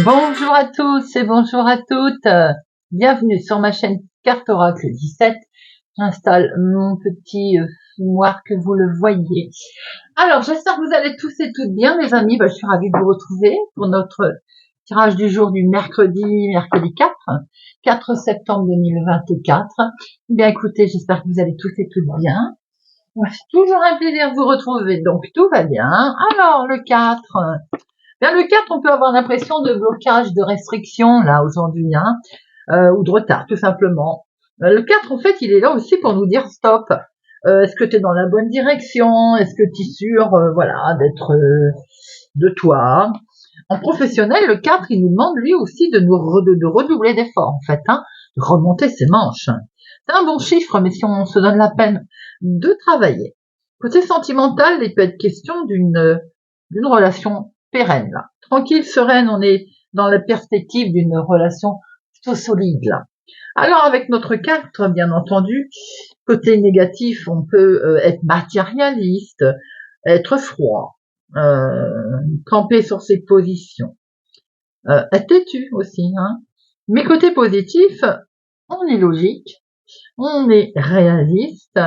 Bonjour à tous et bonjour à toutes. Bienvenue sur ma chaîne Carte Oracle 17. J'installe mon petit fumoir que vous le voyez. Alors, j'espère que vous allez tous et toutes bien, mes amis. Je suis ravie de vous retrouver pour notre tirage du jour du mercredi 4 septembre 2024. Bien, écoutez, j'espère que vous allez tous et toutes bien. C'est toujours un plaisir de vous retrouver, donc tout va bien. Alors, le 4... Bien, le 4, on peut avoir l'impression de blocage, de restriction, là, aujourd'hui, ou de retard, tout simplement. Le 4, en fait, il est là aussi pour nous dire stop. Est-ce que tu es dans la bonne direction? Est-ce que tu es sûr, voilà, d'être de toi? En professionnel, le 4, il nous demande lui aussi de redoubler d'efforts, en fait, de remonter ses manches. C'est un bon chiffre, mais si on se donne la peine de travailler. Côté sentimental, il peut être question d'une relation pérenne, là. Tranquille, sereine, on est dans la perspective d'une relation plutôt solide, là. Alors, avec notre 4, bien entendu, côté négatif, on peut être matérialiste, être froid, camper sur ses positions, être têtu aussi, Mais côté positif, on est logique, on est réaliste,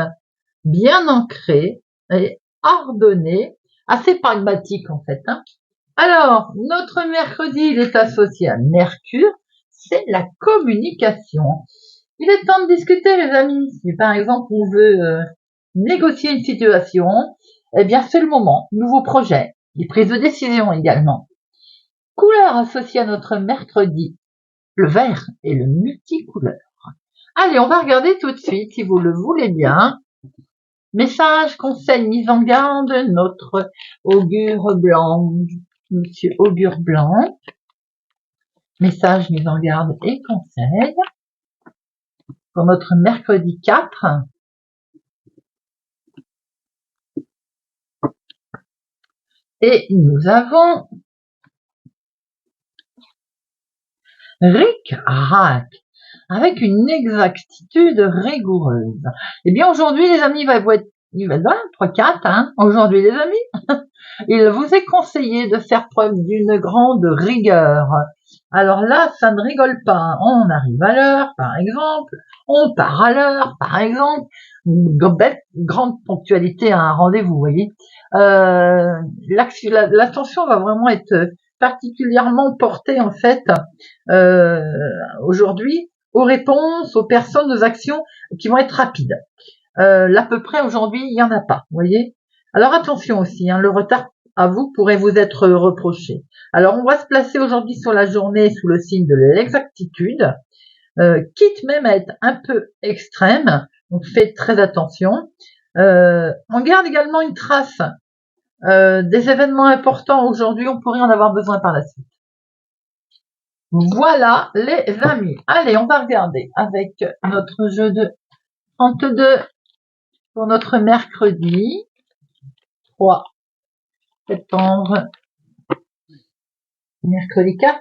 bien ancré et ordonné, assez pragmatique en fait. Alors, notre mercredi, il est associé à Mercure, c'est la communication. Il est temps de discuter, les amis. Si par exemple on veut négocier une situation, eh bien c'est le moment. Nouveau projet, les prises de décision également. Couleur associée à notre mercredi, le vert et le multicouleur. Allez, on va regarder tout de suite, si vous le voulez bien. Message, conseil, mise en garde, notre augure blanc, monsieur augure blanc. Message, mise en garde et conseil pour notre mercredi 4. Et nous avons ric-rac, avec une exactitude rigoureuse. Eh bien, aujourd'hui, les amis, il va être 3-4, aujourd'hui, les amis. Il vous est conseillé de faire preuve d'une grande rigueur. Alors là, ça ne rigole pas. On arrive à l'heure, par exemple. On part à l'heure, par exemple. Une grande ponctualité à un rendez-vous, vous voyez. L'attention va vraiment être particulièrement portée, en fait, aujourd'hui, aux réponses, aux personnes, aux actions qui vont être rapides. L'à peu près aujourd'hui, il n'y en a pas, vous voyez. Alors attention aussi, le retard à vous pourrait vous être reproché. Alors on va se placer aujourd'hui sur la journée sous le signe de l'exactitude, quitte même à être un peu extrême, donc faites très attention. On garde également une trace des événements importants aujourd'hui, on pourrait en avoir besoin par la suite. Voilà les amis. Allez, on va regarder avec notre jeu de 32 pour notre mercredi 3 septembre. Mercredi 4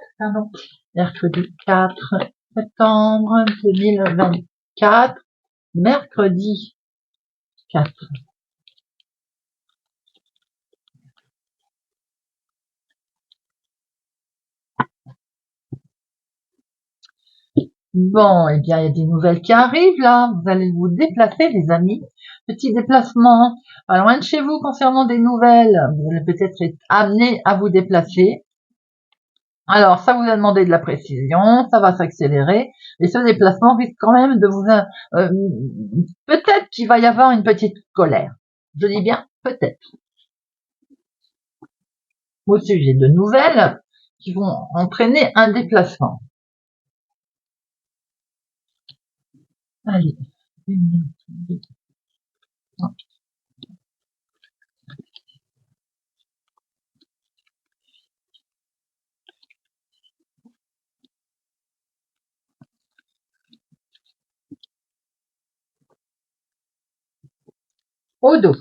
septembre 2024. Mercredi 4. Bon, eh bien, il y a des nouvelles qui arrivent là. Vous allez vous déplacer, les amis. Petit déplacement pas loin de chez vous concernant des nouvelles. Vous allez peut-être être amené à vous déplacer. Alors, ça vous a demandé de la précision, ça va s'accélérer. Et ce déplacement risque quand même de vous... peut-être qu'il va y avoir une petite colère. Je dis bien peut-être. Au sujet de nouvelles qui vont entraîner un déplacement. Allez. Au dos.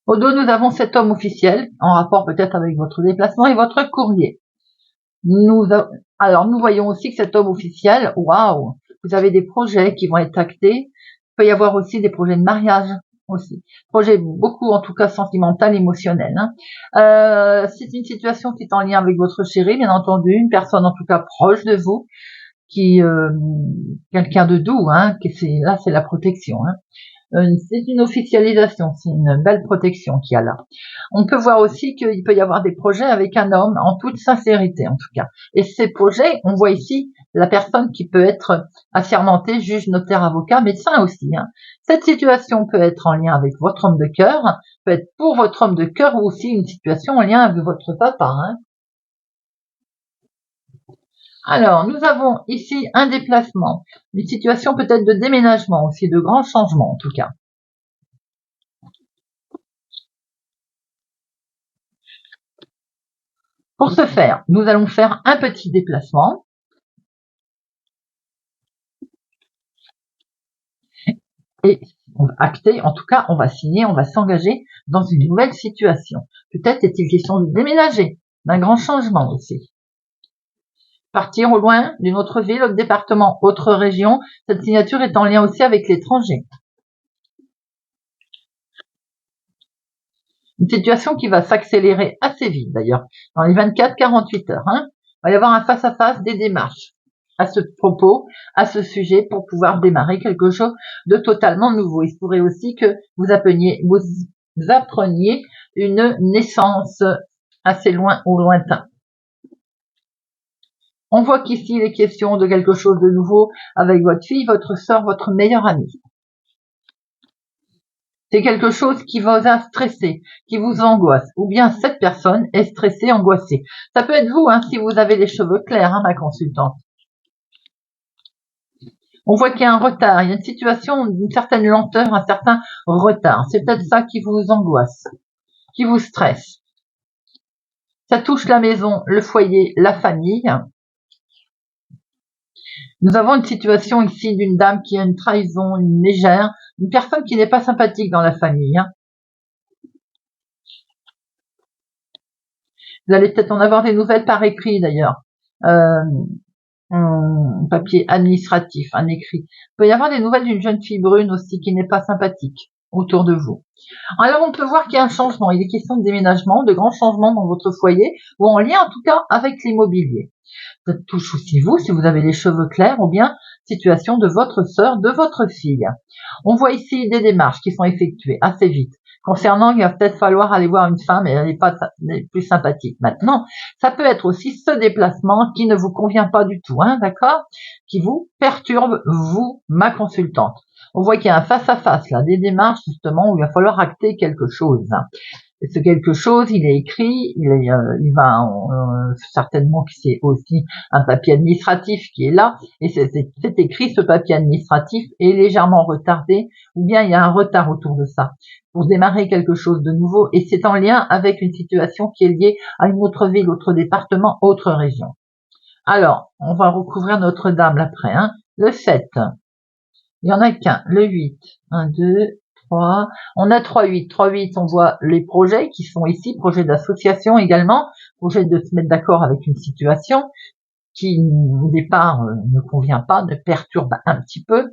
Au dos, nous avons cet homme officiel, en rapport peut-être avec votre déplacement et votre courrier. Alors, nous voyons aussi que cet homme officiel, waouh, vous avez des projets qui vont être actés. Il peut y avoir aussi des projets de mariage aussi. Projet beaucoup, en tout cas, sentimental, émotionnel. C'est une situation qui est en lien avec votre chéri, bien entendu, une personne en tout cas proche de vous, qui quelqu'un de doux, là c'est la protection. C'est une officialisation, c'est une belle protection qu'il y a là. On peut voir aussi qu'il peut y avoir des projets avec un homme, en toute sincérité en tout cas. Et ces projets, on voit ici la personne qui peut être assermentée, juge, notaire, avocat, médecin aussi. Cette situation peut être en lien avec votre homme de cœur, peut être pour votre homme de cœur ou aussi une situation en lien avec votre papa. Alors, nous avons ici un déplacement, une situation peut-être de déménagement aussi, de grands changements en tout cas. Pour ce faire, nous allons faire un petit déplacement. Et on va acter, en tout cas, on va signer, on va s'engager dans une nouvelle situation. Peut-être est-il question de déménager, d'un grand changement aussi. Partir au loin d'une autre ville, autre département, autre région. Cette signature est en lien aussi avec l'étranger. Une situation qui va s'accélérer assez vite d'ailleurs, dans les 24-48 heures. Il va y avoir un face-à-face des démarches à ce propos, à ce sujet, pour pouvoir démarrer quelque chose de totalement nouveau. Il se pourrait aussi que vous appreniez une naissance assez loin ou lointain. On voit qu'ici, il est question de quelque chose de nouveau avec votre fille, votre sœur, votre meilleure amie. C'est quelque chose qui vous a stressé, qui vous angoisse, ou bien cette personne est stressée, angoissée. Ça peut être vous, si vous avez les cheveux clairs, ma consultante. On voit qu'il y a un retard, il y a une situation d'une certaine lenteur, un certain retard. C'est peut-être ça qui vous angoisse, qui vous stresse. Ça touche la maison, le foyer, la famille. Nous avons une situation ici d'une dame qui a une trahison, une mégère, une personne qui n'est pas sympathique dans la famille. Vous allez peut-être en avoir des nouvelles par écrit d'ailleurs. Un papier administratif, un écrit. Il peut y avoir des nouvelles d'une jeune fille brune aussi qui n'est pas sympathique autour de vous. Alors on peut voir qu'il y a un changement, il est question de déménagement, de grands changements dans votre foyer, ou en lien en tout cas avec l'immobilier. Ça touche aussi vous, si vous avez les cheveux clairs, ou bien situation de votre sœur, de votre fille. On voit ici des démarches qui sont effectuées assez vite. Concernant, il va peut-être falloir aller voir une femme et elle n'est pas plus sympathique. Maintenant, ça peut être aussi ce déplacement qui ne vous convient pas du tout, d'accord, qui vous perturbe, vous, ma consultante. On voit qu'il y a un face-à-face là, des démarches justement où il va falloir acter quelque chose. Ce quelque chose, il est écrit, il va certainement que c'est aussi un papier administratif qui est là, et c'est écrit, ce papier administratif est légèrement retardé, ou bien il y a un retard autour de ça, pour démarrer quelque chose de nouveau, et c'est en lien avec une situation qui est liée à une autre ville, autre département, autre région. Alors, on va recouvrir Notre-Dame après, le 7, il y en a qu'un, le 8, 1, 2, 3, on a 3-8. 3-8, on voit les projets qui sont ici, projets d'association également, projet de se mettre d'accord avec une situation qui au départ ne convient pas, ne perturbe un petit peu,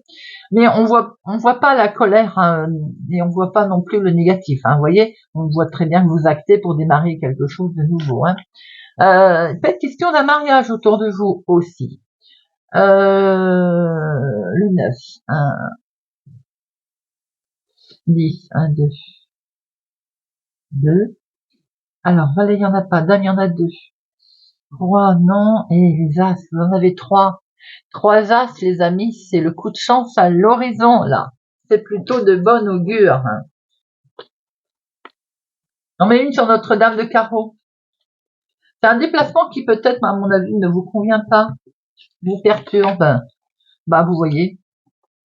mais on voit pas la colère et on voit pas non plus le négatif. Vous voyez, on voit très bien que vous actez pour démarrer quelque chose de nouveau. Peut être question d'un mariage autour de vous aussi. Le 9, 1, 10, 1, 2, 2. Alors, valet, il n'y en a pas. Dame, il y en a 2. 3, non. Et les as, vous en avez 3. 3 as, les amis, c'est le coup de chance à l'horizon, là. C'est plutôt de bon augure. On met une sur Notre-Dame de Carreau. C'est un déplacement qui peut-être, à mon avis, ne vous convient pas, vous perturbe. Vous voyez,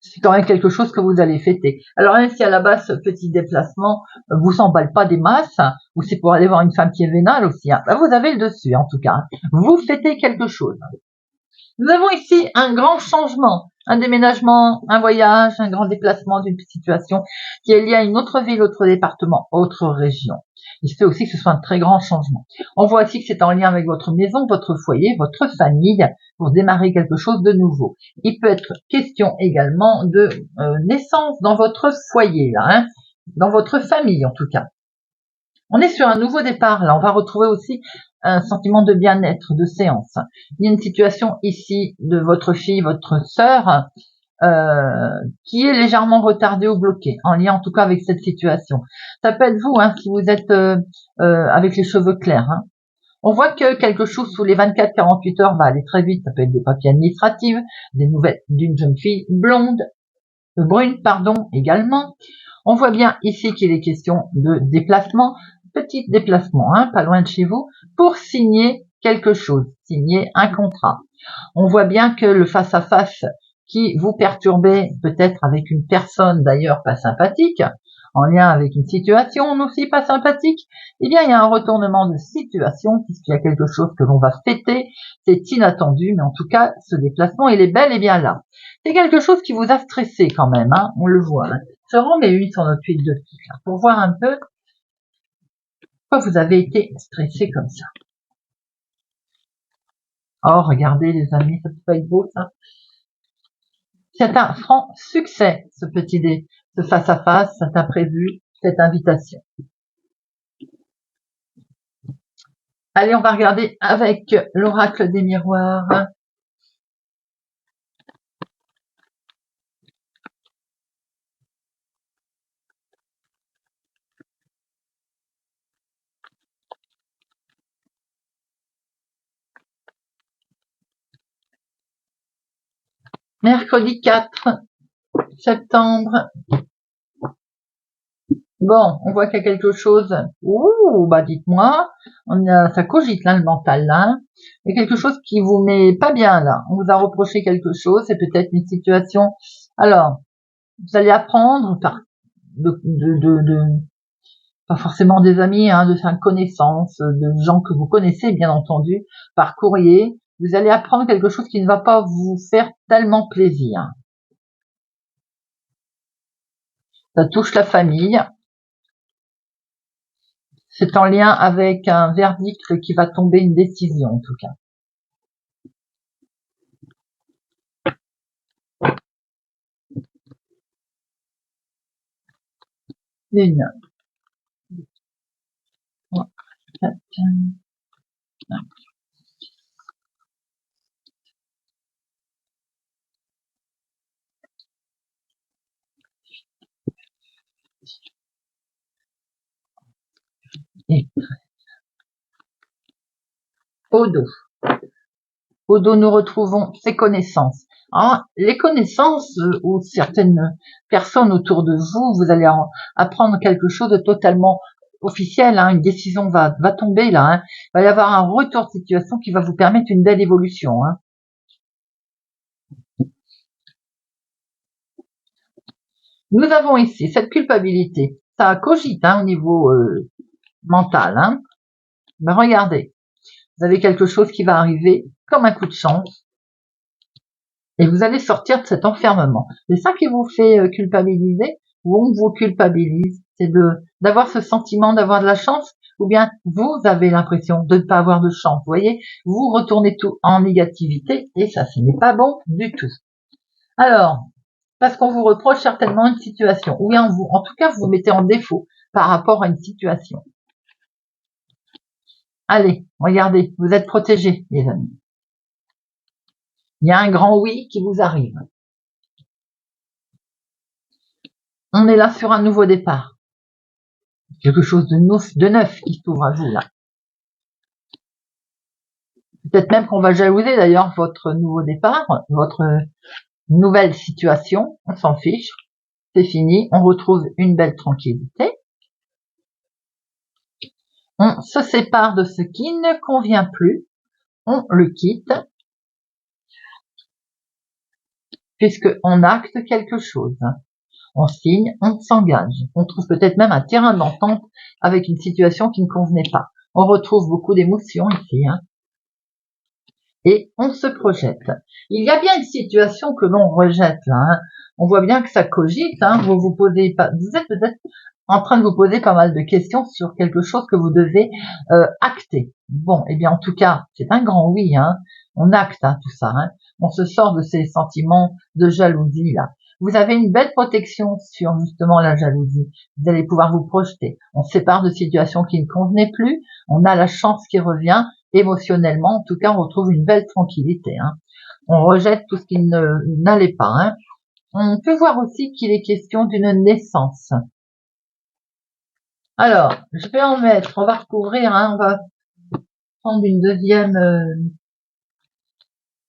c'est quand même quelque chose que vous allez fêter. Alors même si à la base, ce petit déplacement vous emballe pas des masses, ou c'est pour aller voir une femme qui est vénale aussi, vous avez le dessus en tout cas. Vous fêtez quelque chose. Nous avons ici un grand changement, un déménagement, un voyage, un grand déplacement d'une situation qui est liée à une autre ville, autre département, autre région. Il se fait aussi que ce soit un très grand changement. On voit aussi que c'est en lien avec votre maison, votre foyer, votre famille, pour démarrer quelque chose de nouveau. Il peut être question également de naissance dans votre foyer, là, dans votre famille en tout cas. On est sur un nouveau départ, là, on va retrouver aussi un sentiment de bien-être, de séance. Il y a une situation ici de votre fille, votre sœur, qui est légèrement retardée ou bloquée, en lien en tout cas avec cette situation. Ça peut être vous, hein, si vous êtes avec les cheveux clairs. Hein. On voit que quelque chose sous les 24-48 heures va aller très vite. Ça peut être des papiers administratifs, des nouvelles d'une jeune fille blonde, brune, pardon, également. On voit bien ici qu'il est question de déplacement, petit déplacement, hein, pas loin de chez vous, pour signer quelque chose, signer un contrat. On voit bien que le face-à-face qui vous perturbait, peut-être avec une personne d'ailleurs pas sympathique, en lien avec une situation aussi pas sympathique, eh bien il y a un retournement de situation puisqu'il y a quelque chose que l'on va fêter, c'est inattendu, mais en tout cas ce déplacement il est bel et bien là. C'est quelque chose qui vous a stressé quand même, hein, on le voit. Hein. Je remets une sur notre huile de pique là, pour voir un peu pourquoi vous avez été stressé comme ça. Oh regardez les amis, ça peut pas être beau ça. C'est un franc succès, ce petit dé, ce face-à-face, ça t'a prévu cette invitation. Allez, on va regarder avec l'oracle des miroirs. Mercredi 4 septembre. Bon, on voit qu'il y a quelque chose. Ouh, bah dites-moi, ça cogite là, le mental là. Il y a quelque chose qui vous met pas bien là. On vous a reproché quelque chose, c'est peut-être une situation. Alors, vous allez apprendre par pas forcément des amis, hein, de faire connaissance, de gens que vous connaissez bien entendu, par courrier. Vous allez apprendre quelque chose qui ne va pas vous faire tellement plaisir. Ça touche la famille. C'est en lien avec un verdict qui va tomber, une décision en tout cas. Une, trois, quatre, cinq. Et au dos. Au dos, nous retrouvons ces connaissances. Alors, les connaissances ou certaines personnes autour de vous, vous allez apprendre quelque chose de totalement officiel. Hein, une décision va tomber là. Hein. Il va y avoir un retour de situation qui va vous permettre une belle évolution. Hein. Nous avons ici cette culpabilité. Ça cogite hein, au niveau mental. Hein. Ben, regardez, vous avez quelque chose qui va arriver comme un coup de chance. Et vous allez sortir de cet enfermement. C'est ça qui vous fait culpabiliser, ou on vous culpabilise, c'est d'avoir ce sentiment d'avoir de la chance, ou bien vous avez l'impression de ne pas avoir de chance. Vous voyez, vous retournez tout en négativité, et ça, ce n'est pas bon du tout. Alors, parce qu'on vous reproche certainement une situation, ou bien en tout cas, vous vous mettez en défaut par rapport à une situation. Allez, regardez, vous êtes protégés, les amis. Il y a un grand oui qui vous arrive. On est là sur un nouveau départ. Quelque chose de neuf qui s'ouvre à vous, là. Peut-être même qu'on va jalouser, d'ailleurs, votre nouveau départ, votre nouvelle situation. On s'en fiche. C'est fini. On retrouve une belle tranquillité. On se sépare de ce qui ne convient plus. On le quitte. Puisqu'on acte quelque chose. On signe, on s'engage. On trouve peut-être même un terrain d'entente avec une situation qui ne convenait pas. On retrouve beaucoup d'émotions ici, hein. Et on se projette. Il y a bien une situation que l'on rejette là. Hein. On voit bien que ça cogite. Hein. Vous êtes peut-être en train de vous poser pas mal de questions sur quelque chose que vous devez acter. Bon, eh bien en tout cas, c'est un grand oui. Hein. On acte hein, tout ça. Hein. On se sort de ces sentiments de jalousie là. Vous avez une belle protection sur justement la jalousie. Vous allez pouvoir vous projeter. On se sépare de situations qui ne convenaient plus. On a la chance qui revient. Émotionnellement, en tout cas, on retrouve une belle tranquillité. Hein. On rejette tout ce qui n'allait pas. Hein. On peut voir aussi qu'il est question d'une naissance. Alors, je vais en mettre, on va recouvrir, hein, on va prendre une deuxième...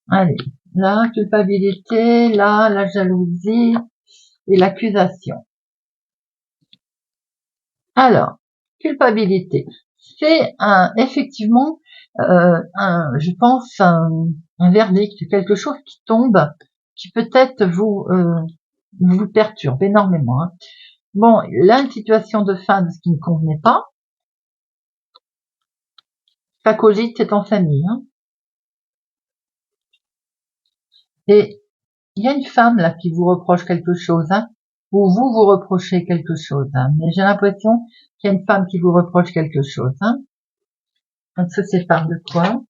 allez, la culpabilité, là, la jalousie et l'accusation. Alors, culpabilité, c'est effectivement, je pense, un verdict, quelque chose qui tombe, qui peut-être vous perturbe énormément. Hein. Bon, là, une situation de fin de ce qui ne convenait pas. Ça cogite, c'est en famille. Hein. Et il y a une femme là qui vous reproche quelque chose, hein, ou vous reprochez quelque chose. Hein, mais j'ai l'impression qu'il y a une femme qui vous reproche quelque chose. Hein. On se sépare de quoi?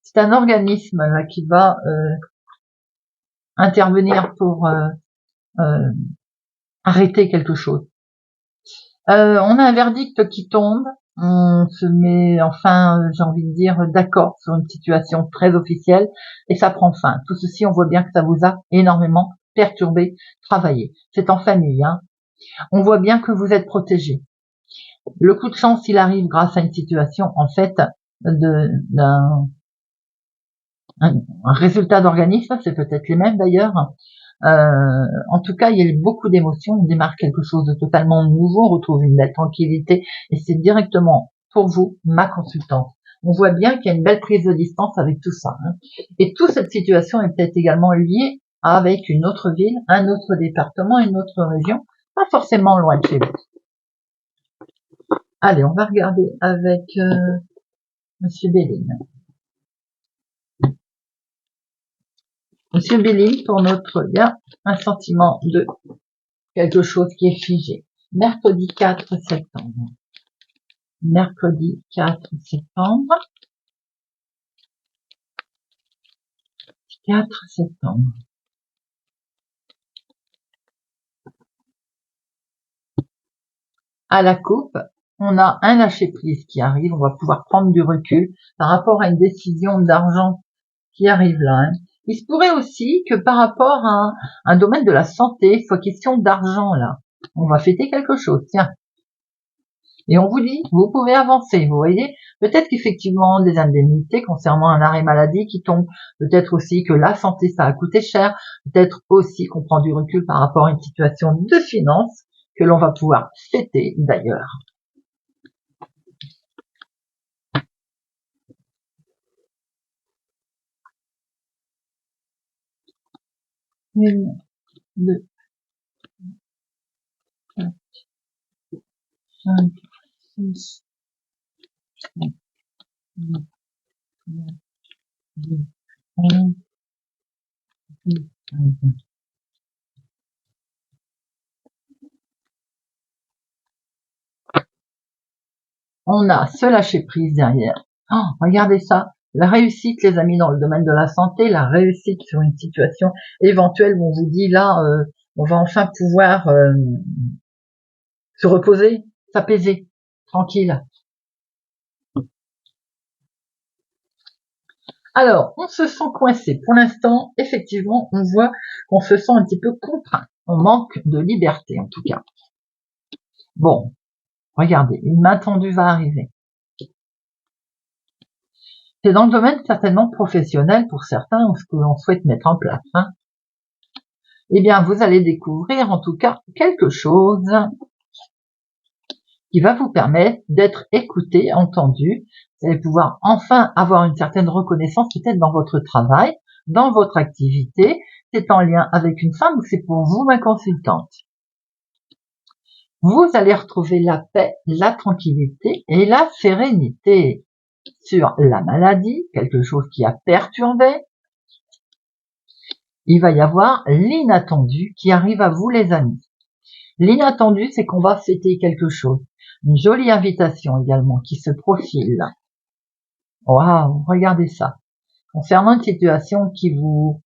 C'est un organisme là qui va intervenir pour arrêter quelque chose. On a un verdict qui tombe. On se met enfin, j'ai envie de dire, d'accord sur une situation très officielle et ça prend fin. Tout ceci, on voit bien que ça vous a énormément perturbé, travaillé. C'est en famille. Hein. On voit bien que vous êtes protégé. Le coup de chance, il arrive grâce à une situation, en fait, d'un un résultat d'organisme, c'est peut-être les mêmes d'ailleurs. En tout cas, il y a eu beaucoup d'émotions, on démarre quelque chose de totalement nouveau, on retrouve une belle tranquillité, et c'est directement pour vous, ma consultante. On voit bien qu'il y a une belle prise de distance avec tout ça. Hein. Et toute cette situation est peut-être également liée avec une autre ville, un autre département, une autre région, pas forcément loin de chez vous. Allez, on va regarder avec Monsieur Béline. Monsieur Béline, pour notre lien, un sentiment de quelque chose qui est figé. Mercredi 4 septembre. Mercredi 4 septembre. 4 septembre. À la coupe, on a un lâcher-prise qui arrive. On va pouvoir prendre du recul par rapport à une décision d'argent qui arrive là. Hein. Il se pourrait aussi que par rapport à un domaine de la santé, il soit question d'argent là. On va fêter quelque chose, tiens. Et on vous dit, vous pouvez avancer, vous voyez. Peut-être qu'effectivement, des indemnités concernant un arrêt maladie qui tombe. Peut-être aussi que la santé, ça a coûté cher. Peut-être aussi qu'on prend du recul par rapport à une situation de finances que l'on va pouvoir fêter d'ailleurs. Une, deux, quatre, cinq, six, sept, huit, neuf, 10, 11, 12, 13. On a ce lâcher prise derrière. Oh, regardez ça. La réussite, les amis, dans le domaine de la santé, la réussite sur une situation éventuelle où on vous dit là, on va enfin pouvoir se reposer, s'apaiser, tranquille. Alors, on se sent coincé. Pour l'instant, effectivement, on voit qu'on se sent un petit peu contraint. On manque de liberté, en tout cas. Bon, regardez, une main tendue va arriver. C'est dans le domaine certainement professionnel pour certains, ou ce que l'on souhaite mettre en place. Hein. Eh bien, vous allez découvrir en tout cas quelque chose qui va vous permettre d'être écouté, entendu. Vous allez pouvoir enfin avoir une certaine reconnaissance peut-être dans votre travail, dans votre activité. C'est en lien avec une femme ou c'est pour vous, ma consultante. Vous allez retrouver la paix, la tranquillité et la sérénité sur la maladie, quelque chose qui a perturbé. Il va y avoir l'inattendu qui arrive à vous, les amis. L'inattendu, c'est qu'on va fêter quelque chose. Une jolie invitation également qui se profile. Waouh, regardez ça. Concernant une situation qui vous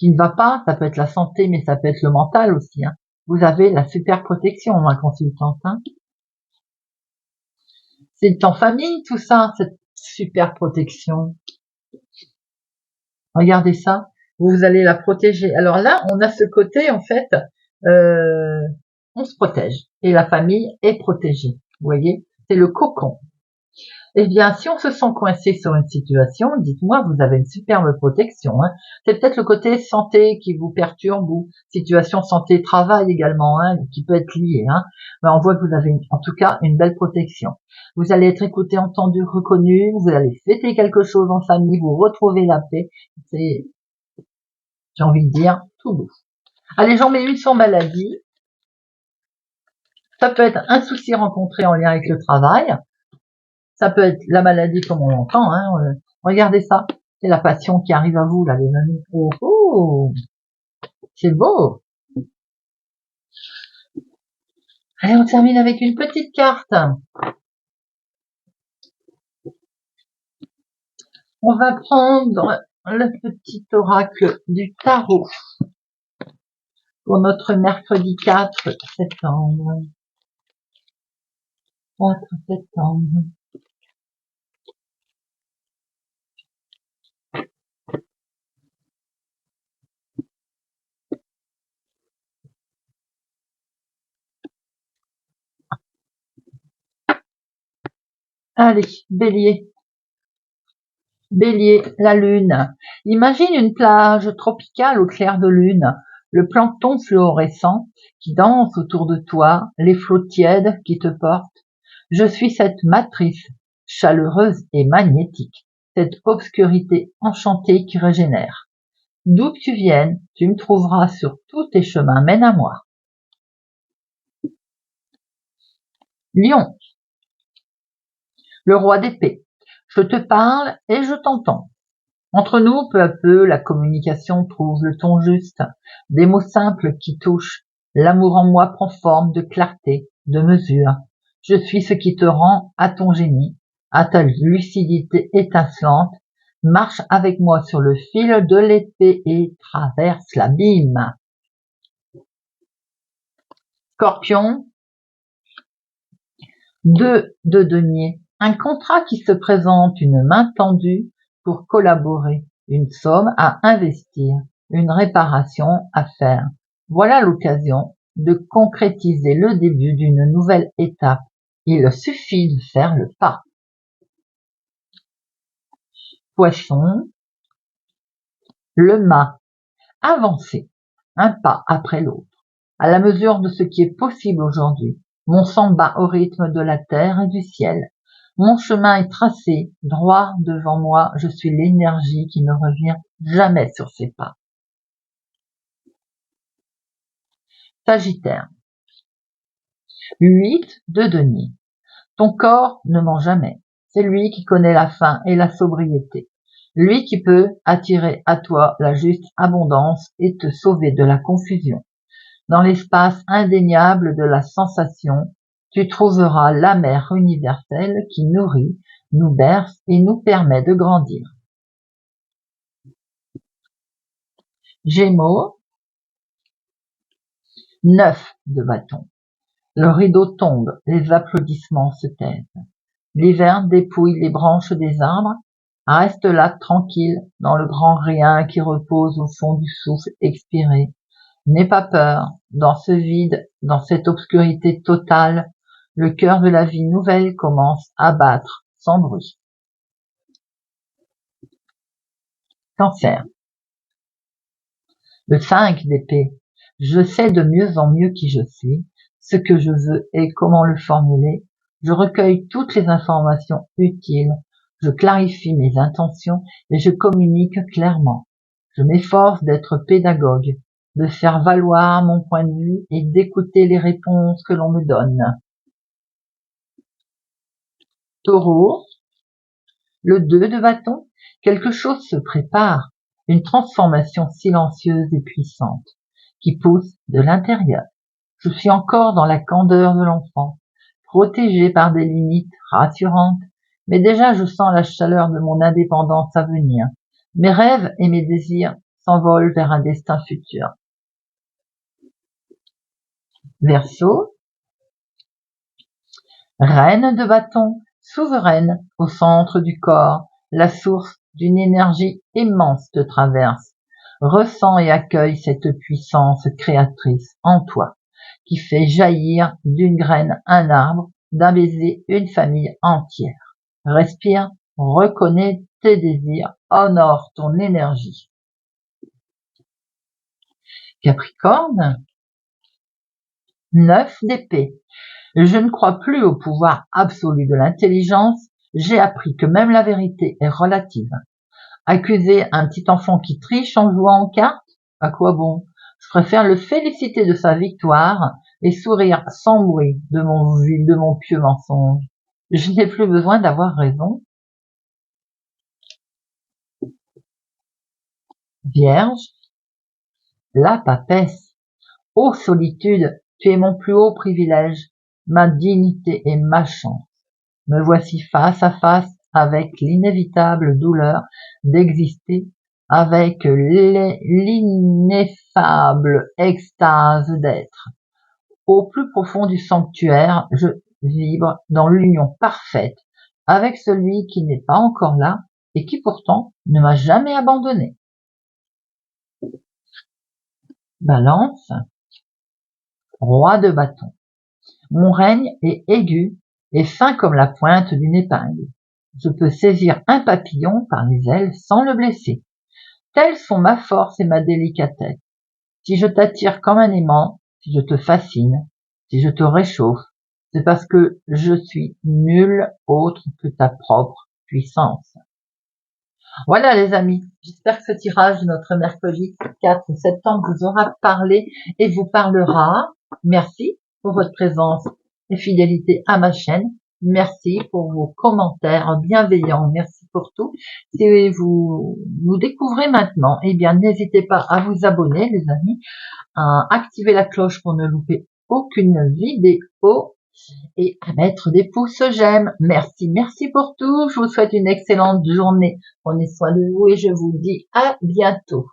qui ne va pas, ça peut être la santé, mais ça peut être le mental aussi. Hein. Vous avez la super protection, ma consultante. Hein. C'est en famille tout ça, cette super protection. Regardez ça, vous allez la protéger. Alors là, on a ce côté en fait, on se protège et la famille est protégée. Vous voyez, c'est le cocon. Eh bien, si on se sent coincé sur une situation, dites-moi, vous avez une superbe protection. Hein. C'est peut-être le côté santé qui vous perturbe ou situation santé-travail également, hein, qui peut être lié. Hein. Mais on voit que vous avez en tout cas une belle protection. Vous allez être écouté, entendu, reconnu. Vous allez fêter quelque chose en famille, vous retrouvez la paix. C'est, j'ai envie de dire, tout beau. Allez, j'en mets une sur maladie. Ça peut être un souci rencontré en lien avec le travail. Ça peut être la maladie comme on l'entend. Hein. Regardez ça. C'est la passion qui arrive à vous, là, les amis. Oh, oh, c'est beau. Allez, on termine avec une petite carte. On va prendre le petit oracle du tarot pour notre mercredi 4 septembre. 4 septembre. Allez, bélier. Bélier, la lune. Imagine une plage tropicale au clair de lune, le plancton fluorescent qui danse autour de toi, les flots tièdes qui te portent. Je suis cette matrice chaleureuse et magnétique, cette obscurité enchantée qui régénère. D'où que tu viennes, tu me trouveras sur tous tes chemins mènent à moi. Lion, le roi d'épée. Je te parle et je t'entends. Entre nous, peu à peu, la communication trouve le ton juste, des mots simples qui touchent. L'amour en moi prend forme de clarté, de mesure. Je suis ce qui te rend à ton génie, à ta lucidité étincelante. Marche avec moi sur le fil de l'épée et traverse l'abîme. Scorpion, 2 de denier. Un contrat qui se présente, une main tendue pour collaborer, une somme à investir, une réparation à faire. Voilà l'occasion de concrétiser le début d'une nouvelle étape. Il suffit de faire le pas. Poisson, le mât. Avancer, un pas après l'autre, à la mesure de ce qui est possible aujourd'hui. Mon sang bat au rythme de la terre et du ciel. Mon chemin est tracé, droit devant moi, je suis l'énergie qui ne revient jamais sur ses pas. Sagittaire. 8 de denier. Ton corps ne ment jamais. C'est lui qui connaît la faim et la sobriété. Lui qui peut attirer à toi la juste abondance et te sauver de la confusion. Dans l'espace indéniable de la sensation, tu trouveras la mère universelle qui nourrit, nous berce et nous permet de grandir. Gémeaux, 9 de bâton. Le rideau tombe, les applaudissements se taisent. L'hiver dépouille les branches des arbres. Reste là tranquille dans le grand rien qui repose au fond du souffle expiré. N'aie pas peur, dans ce vide, dans cette obscurité totale, le cœur de la vie nouvelle commence à battre sans bruit. Cancer. Le 5 d'épée. Je sais de mieux en mieux qui je suis, ce que je veux et comment le formuler. Je recueille toutes les informations utiles, je clarifie mes intentions et je communique clairement. Je m'efforce d'être pédagogue, de faire valoir mon point de vue et d'écouter les réponses que l'on me donne. Taureau, le 2 de bâton, quelque chose se prépare, une transformation silencieuse et puissante, qui pousse de l'intérieur. Je suis encore dans la candeur de l'enfant, protégé par des limites rassurantes, mais déjà je sens la chaleur de mon indépendance à venir. Mes rêves et mes désirs s'envole vers un destin futur. Verseau, reine de bâton, souveraine au centre du corps, la source d'une énergie immense te traverse. Ressens et accueille cette puissance créatrice en toi, qui fait jaillir d'une graine un arbre, d'un baiser une famille entière. Respire, reconnais tes désirs, honore ton énergie. Capricorne, 9 d'épée. Je ne crois plus au pouvoir absolu de l'intelligence, j'ai appris que même la vérité est relative. Accuser un petit enfant qui triche en jouant aux cartes, à quoi bon? Je préfère le féliciter de sa victoire et sourire sans bruit de mon pieux mensonge. Je n'ai plus besoin d'avoir raison. Vierge, la papesse. Ô solitude, tu es mon plus haut privilège, ma dignité et ma chance. Me voici face à face avec l'inévitable douleur d'exister, avec l'ineffable extase d'être. Au plus profond du sanctuaire, je vibre dans l'union parfaite avec celui qui n'est pas encore là et qui pourtant ne m'a jamais abandonné. Balance, roi de bâton. Mon règne est aigu et fin comme la pointe d'une épingle. Je peux saisir un papillon par les ailes sans le blesser. Telles sont ma force et ma délicatesse. Si je t'attire comme un aimant, si je te fascine, si je te réchauffe, c'est parce que je suis nul autre que ta propre puissance. Voilà les amis, j'espère que ce tirage de notre mercredi 4 septembre vous aura parlé et vous parlera. Merci pour votre présence et fidélité à ma chaîne. Merci pour vos commentaires bienveillants. Merci pour tout. Si vous nous découvrez maintenant, eh bien, n'hésitez pas à vous abonner, les amis, à activer la cloche pour ne louper aucune vidéo et à mettre des pouces j'aime. Merci, merci pour tout. Je vous souhaite une excellente journée. Prenez soin de vous et je vous dis à bientôt.